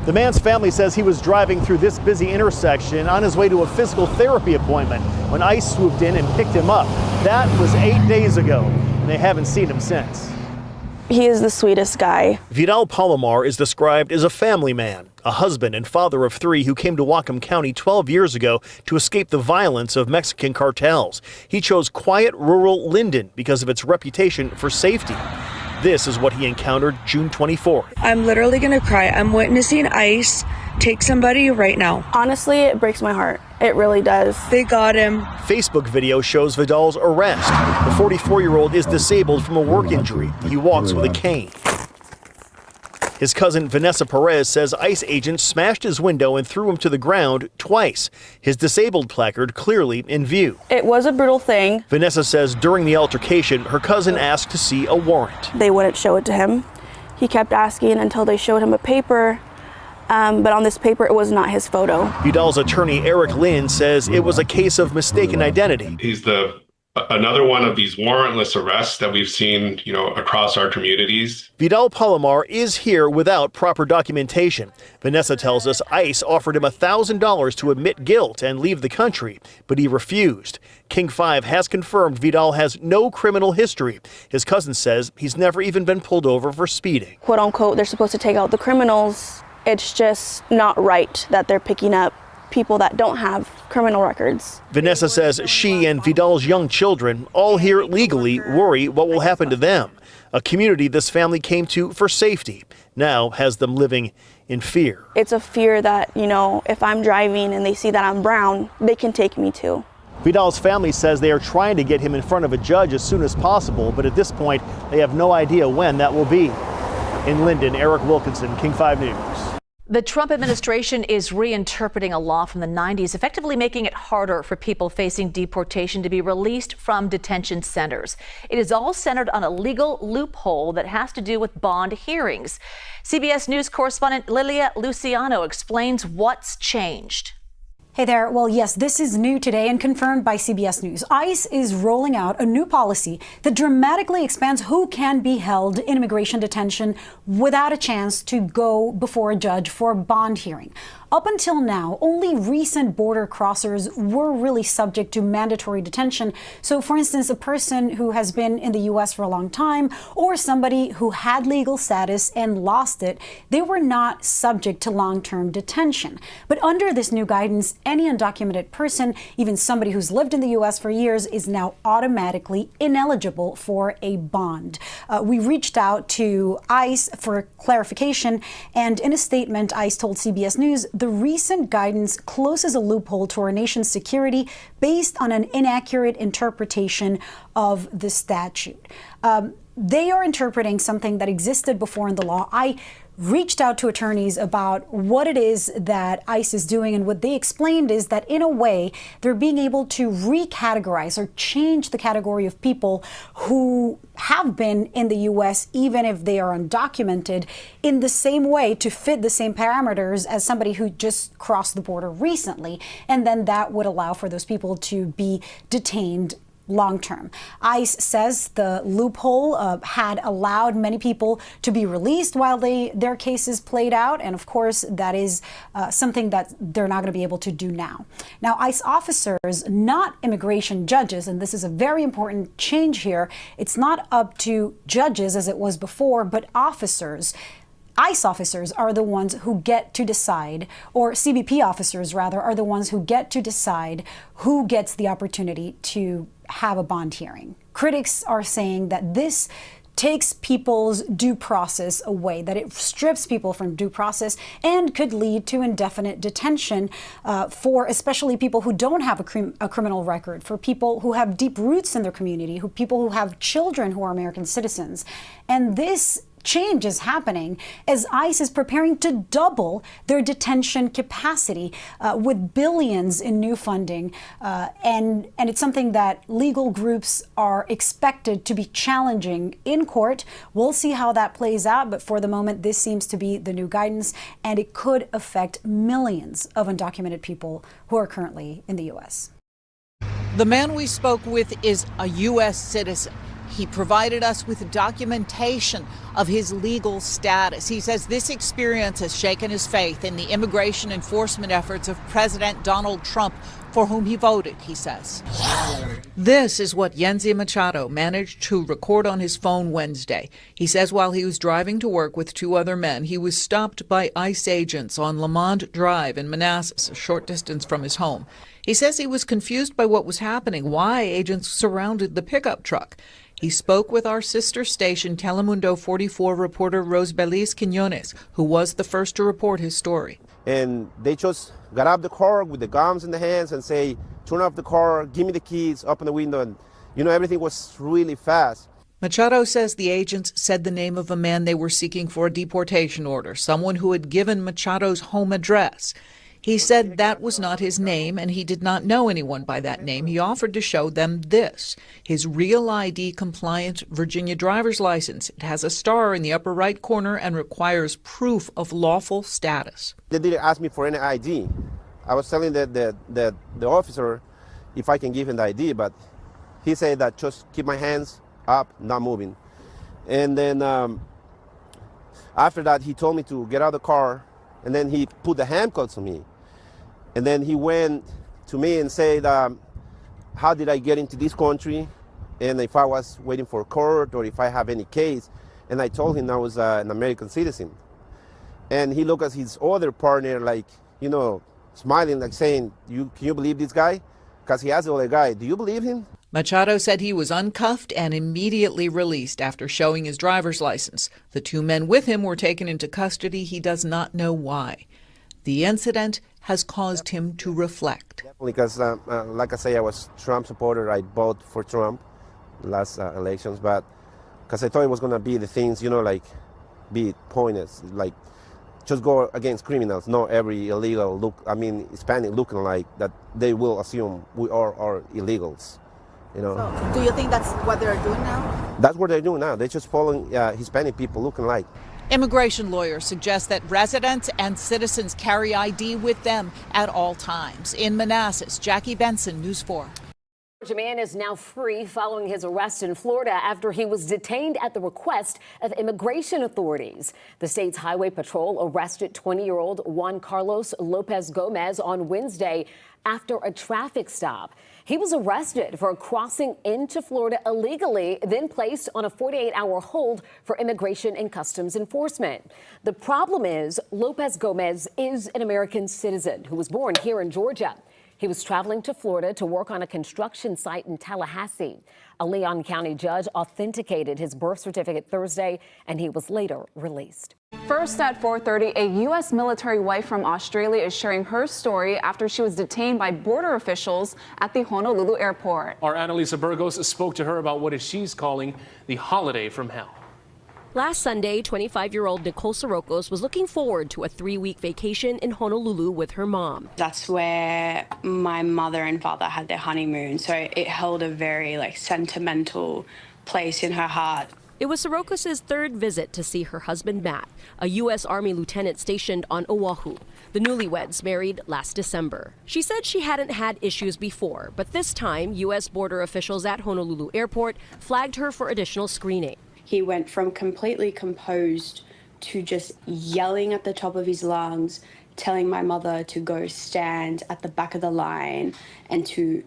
The man's family says he was driving through this busy intersection on his way to a physical therapy appointment when ICE swooped in and picked him up. That was 8 days ago, and they haven't seen him since. He is the sweetest guy. Vidal Palomar is described as a family man, a husband and father of 3 who came to Whatcom County 12 years ago to escape the violence of Mexican cartels. He chose quiet, rural Linden because of its reputation for safety. This is what he encountered June 24th. I'm literally gonna cry. I'm witnessing ICE take somebody right now. Honestly, it breaks my heart. It really does. They got him. Facebook video shows Vidal's arrest. The 44-year-old is disabled from a work injury. He walks with a cane. His cousin Vanessa Perez says ICE agents smashed his window and threw him to the ground twice. His disabled placard clearly in view. It was a brutal thing. Vanessa says during the altercation, her cousin asked to see a warrant. They wouldn't show it to him. He kept asking until they showed him a paper. But on this paper, it was not his photo. Vidal's attorney, Eric Lynn, says it was a case of mistaken identity. He's another one of these warrantless arrests that we've seen, across our communities. Vidal Palomar is here without proper documentation. Vanessa tells us ICE offered him $1,000 to admit guilt and leave the country, but he refused. King 5 has confirmed Vidal has no criminal history. His cousin says he's never even been pulled over for speeding. Quote unquote, they're supposed to take out the criminals. It's just not right that they're picking up people that don't have criminal records. Vanessa says she and Vidal's young children, all here legally, worry what will happen to them. A community this family came to for safety now has them living in fear. It's a fear that, if I'm driving and they see that I'm brown, they can take me too. Vidal's family says they are trying to get him in front of a judge as soon as possible, but at this point, they have no idea when that will be. In Linden, Eric Wilkinson, King 5 News. The Trump administration is reinterpreting a law from the 90s, effectively making it harder for people facing deportation to be released from detention centers. It is all centered on a legal loophole that has to do with bond hearings. CBS News correspondent Lilia Luciano explains what's changed. Hey there. Well, yes, this is new today and confirmed by CBS News. ICE is rolling out a new policy that dramatically expands who can be held in immigration detention without a chance to go before a judge for a bond hearing. Up until now, only recent border crossers were really subject to mandatory detention. So, for instance, a person who has been in the U.S. for a long time or somebody who had legal status and lost it, they were not subject to long-term detention. But under this new guidance, any undocumented person, even somebody who's lived in the U.S. for years, is now automatically ineligible for a bond. We reached out to ICE for clarification, and in a statement, ICE told CBS News, the recent guidance closes a loophole to our nation's security based on an inaccurate interpretation of the statute. They are interpreting something that existed before in the law. I reached out to attorneys about what it is that ICE is doing, and what they explained is that in a way they're being able to recategorize or change the category of people who have been in the U.S. even if they are undocumented in the same way to fit the same parameters as somebody who just crossed the border recently, and then that would allow for those people to be detained long-term. ICE says the loophole had allowed many people to be released while their cases played out, and of course that is something that they're not going to be able to do now. Now, ICE officers, not immigration judges, and this is a very important change here, it's not up to judges as it was before, but officers. ICE officers are the ones who get to decide, or CBP officers rather, are the ones who get to decide who gets the opportunity to have a bond hearing. Critics are saying that this takes people's due process away, that it strips people from due process and could lead to indefinite detention for especially people who don't have a criminal record, for people who have deep roots in their community, people who have children who are American citizens. And this change is happening as ICE is preparing to double their detention capacity with billions in new funding. And it's something that legal groups are expected to be challenging in court. We'll see how that plays out. But for the moment, this seems to be the new guidance, and it could affect millions of undocumented people who are currently in the U.S. The man we spoke with is a U.S. citizen. He provided us with documentation of his legal status. He says this experience has shaken his faith in the immigration enforcement efforts of President Donald Trump, for whom he voted, he says. This is what Yenzi Machado managed to record on his phone Wednesday. He says while he was driving to work with two other men, he was stopped by ICE agents on Lamont Drive in Manassas, a short distance from his home. He says he was confused by what was happening, why agents surrounded the pickup truck. He spoke with our sister station, Telemundo 44 reporter Rosbelis Quinones, who was the first to report his story. And they just got out of the car with the guns in the hands and say, turn off the car, give me the keys, open the window. And, everything was really fast. Machado says the agents said the name of a man they were seeking for a deportation order, someone who had given Machado's home address. He said that was not his name, and he did not know anyone by that name. He offered to show them this, his Real ID compliant Virginia driver's license. It has a star in the upper right corner and requires proof of lawful status. They didn't ask me for any ID. I was telling the officer if I can give him the ID, but he said that just keep my hands up, not moving. And then after that, he told me to get out of the car, and then he put the handcuffs on me. And then he went to me and said, how did I get into this country? And if I was waiting for court or if I have any case. And I told him I was an American citizen. And he looked at his other partner like, smiling, like saying, can you believe this guy? Because he asked the other guy, do you believe him? Machado said he was uncuffed and immediately released after showing his driver's license. The two men with him were taken into custody. He does not know why. The incident has caused him to reflect. Definitely, because like I say, I was a Trump supporter. I voted for Trump last elections, but because I thought it was going to be the things, be pointless, like just go against criminals, not every illegal Hispanic looking like that they will assume we are illegals. So, do you think that's what they're doing now? That's what they're doing now. They're just following Hispanic people looking like. Immigration lawyers suggest that residents and citizens carry ID with them at all times. In Manassas, Jackie Benson, News 4. A man is now free following his arrest in Florida after he was detained at the request of immigration authorities. The state's highway patrol arrested 20-year-old Juan Carlos Lopez Gomez on Wednesday after a traffic stop. He was arrested for crossing into Florida illegally, then placed on a 48-hour hold for Immigration and Customs Enforcement. The problem is Lopez Gomez is an American citizen who was born here in Georgia. He was traveling to Florida to work on a construction site in Tallahassee. A Leon County judge authenticated his birth certificate Thursday, and he was later released. First at 4:30, a U.S. military wife from Australia is sharing her story after she was detained by border officials at the Honolulu airport. Our Annalisa Burgos spoke to her about what she's calling the holiday from hell. Last Sunday, 25-year-old Nicole Sirocos was looking forward to a 3-week vacation in Honolulu with her mom. That's where my mother and father had their honeymoon, so it held a very sentimental place in her heart. It was Sirocos' third visit to see her husband Matt, a U.S. Army lieutenant stationed on Oahu. The newlyweds married last December. She said she hadn't had issues before, but this time, U.S. border officials at Honolulu Airport flagged her for additional screening. He went from completely composed to just yelling at the top of his lungs, telling my mother to go stand at the back of the line and to,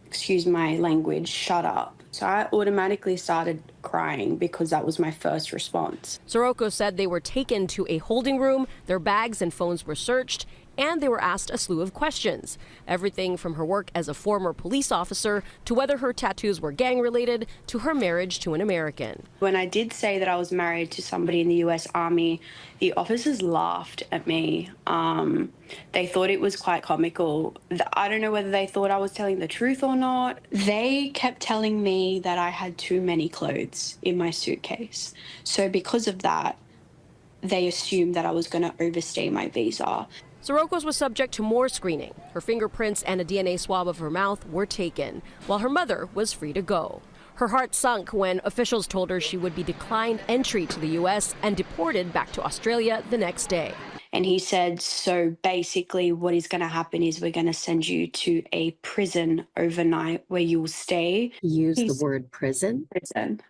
excuse my language, shut up. So I automatically started crying because that was my first response. Sirocco said they were taken to a holding room, their bags and phones were searched, and they were asked a slew of questions. Everything from her work as a former police officer to whether her tattoos were gang-related to her marriage to an American. When I did say that I was married to somebody in the U.S. Army, the officers laughed at me. They thought it was quite comical. I don't know whether they thought I was telling the truth or not. They kept telling me that I had too many clothes in my suitcase. So because of that, they assumed that I was going to overstay my visa. Sirocco's was subject to more screening. Her fingerprints and a DNA swab of her mouth were taken, while her mother was free to go. Her heart sunk when officials told her she would be declined entry to the U.S. and deported back to Australia the next day. And he said, so basically what is going to happen is we're going to send you to a prison overnight where you will stay. Use the word prison? Prison.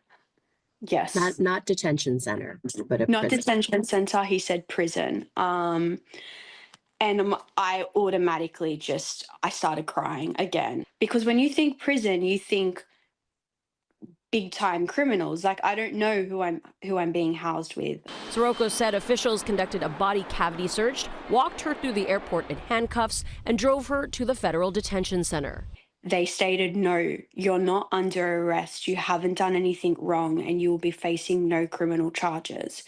Yes. Not detention center, but a Not prison. detention center, he said prison. And I automatically I started crying again. Because when you think prison, you think big time criminals. Like, I don't know who I'm being housed with. Sirocco said officials conducted a body cavity search, walked her through the airport in handcuffs, and drove her to the federal detention center. They stated, no, you're not under arrest. You haven't done anything wrong and you will be facing no criminal charges.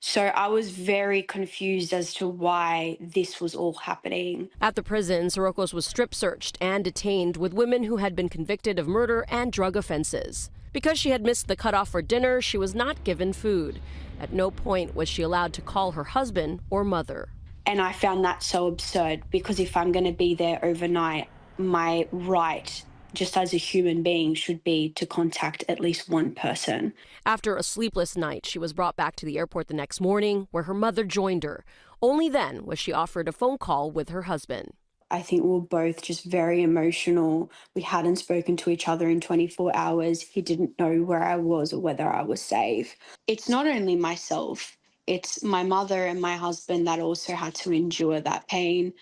So I was very confused as to why this was all happening. At the prison, Sirocco's was strip searched and detained with women who had been convicted of murder and drug offenses. Because she had missed the cutoff for dinner, she was not given food. At no point was she allowed to call her husband or mother. And I found that so absurd, because if I'm going to be there overnight, my right, just as a human being, should be to contact at least one person. After a sleepless night, she was brought back to the airport the next morning, where her mother joined her. Only then was she offered a phone call with her husband. I think we were both just very emotional. We hadn't spoken to each other in 24 hours. He didn't know where I was or whether I was safe. It's not only myself, it's my mother and my husband that also had to endure that pain.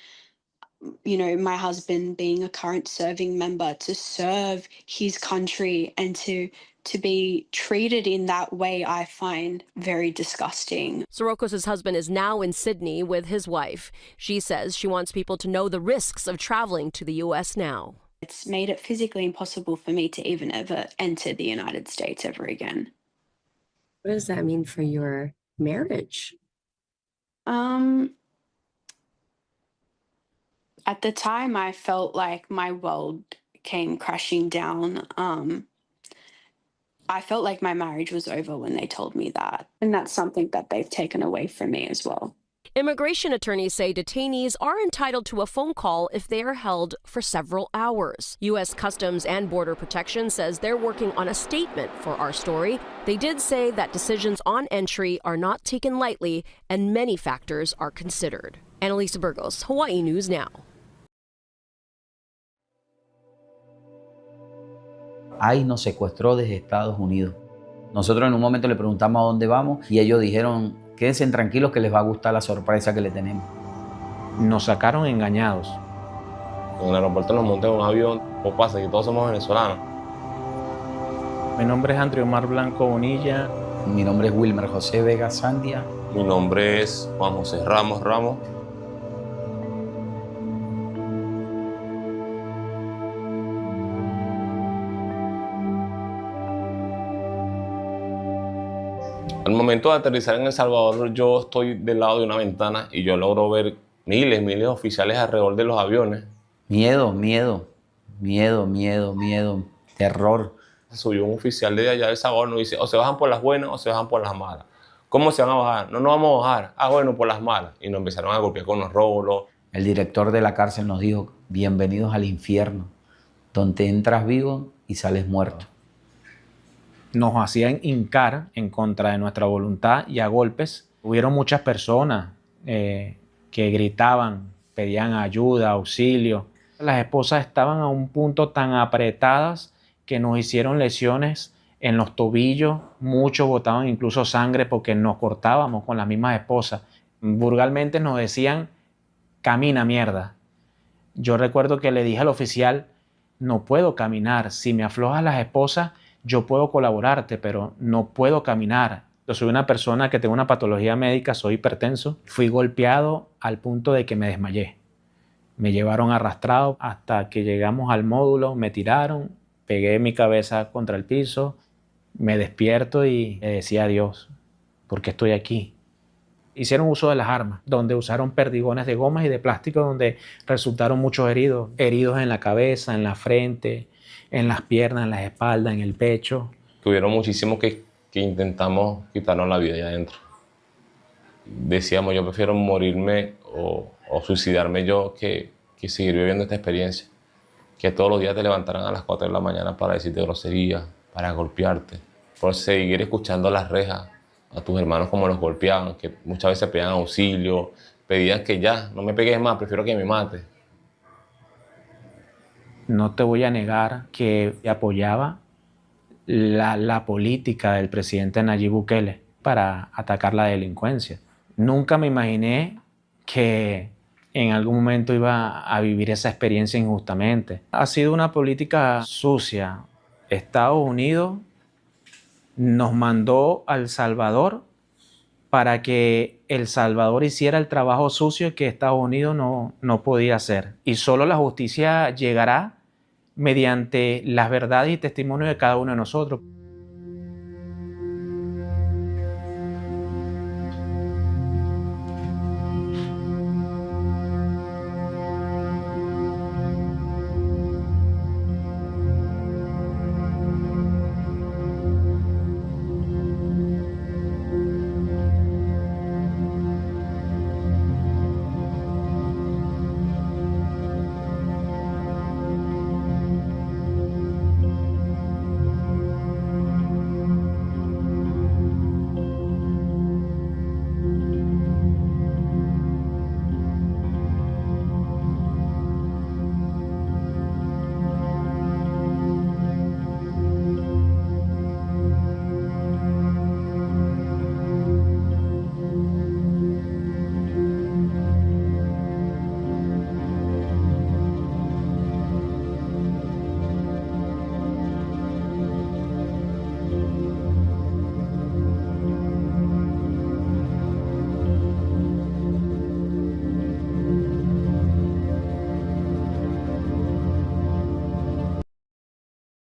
You know, my husband being a current serving member, to serve his country and to be treated in that way, I find very disgusting. Sirocco's husband is now in Sydney with his wife. She says she wants people to know the risks of traveling to the U.S. now. It's made it physically impossible for me to even ever enter the United States ever again. What does that mean for your marriage? At the time, I felt like my world came crashing down. I felt like my marriage was over when they told me that. And that's something that they've taken away from me as well. Immigration attorneys say detainees are entitled to a phone call if they are held for several hours. U.S. Customs and Border Protection says they're working on a statement for our story. They did say that decisions on entry are not taken lightly and many factors are considered. Annalisa Burgos, Hawaii News Now. ICE nos secuestró desde Estados Unidos. Nosotros en un momento le preguntamos a dónde vamos y ellos dijeron, quédense tranquilos que les va a gustar la sorpresa que le tenemos. Nos sacaron engañados. En el aeropuerto nos monté en un avión, ¿cómo pasa? Que todos somos venezolanos. Mi nombre es André Omar Blanco Bonilla. Mi nombre es Wilmer José Vega Sandia. Mi nombre es Juan José Ramos Ramos. Al momento de aterrizar en El Salvador, yo estoy del lado de una ventana y yo logro ver miles de oficiales alrededor de los aviones. Miedo, terror. Subió un oficial de allá de El Salvador y nos dice, o se bajan por las buenas o se bajan por las malas. ¿Cómo se van a bajar? No nos vamos a bajar. Ah, bueno, por las malas. Y nos empezaron a golpear con los rótulos. El director de la cárcel nos dijo, bienvenidos al infierno, donde entras vivo y sales muerto. Nos hacían hincar en contra de nuestra voluntad y a golpes. Hubieron muchas personas que gritaban, pedían ayuda, auxilio. Las esposas estaban a un punto tan apretadas que nos hicieron lesiones en los tobillos. Muchos botaban incluso sangre porque nos cortábamos con las mismas esposas. Vulgarmente nos decían, camina mierda. Yo recuerdo que le dije al oficial, no puedo caminar. Si me aflojas las esposas, yo puedo colaborarte, pero no puedo caminar. Yo soy una persona que tengo una patología médica, soy hipertenso. Fui golpeado al punto de que me desmayé. Me llevaron arrastrado hasta que llegamos al módulo, me tiraron, pegué mi cabeza contra el piso, me despierto y le decía a Dios, ¿por qué estoy aquí? Hicieron uso de las armas, donde usaron perdigones de gomas y de plástico, donde resultaron muchos heridos. Heridos en la cabeza, en la frente, en las piernas, en la espalda, en el pecho. Tuvieron muchísimos que intentamos quitarnos la vida allá adentro. Decíamos, yo prefiero morirme o suicidarme yo que seguir viviendo esta experiencia. Que todos los días te levantaran a las 4 de la mañana para decirte groserías, para golpearte, por seguir escuchando las rejas a tus hermanos como los golpeaban, que muchas veces pedían auxilio, pedían que ya, no me pegues más, prefiero que me mate. No te voy a negar que apoyaba la política del presidente Nayib Bukele para atacar la delincuencia. Nunca me imaginé que en algún momento iba a vivir esa experiencia injustamente. Ha sido una política sucia. Estados Unidos nos mandó a El Salvador para que El Salvador hiciera el trabajo sucio que Estados Unidos no podía hacer. Y solo la justicia llegará mediante las verdades y testimonios de cada uno de nosotros.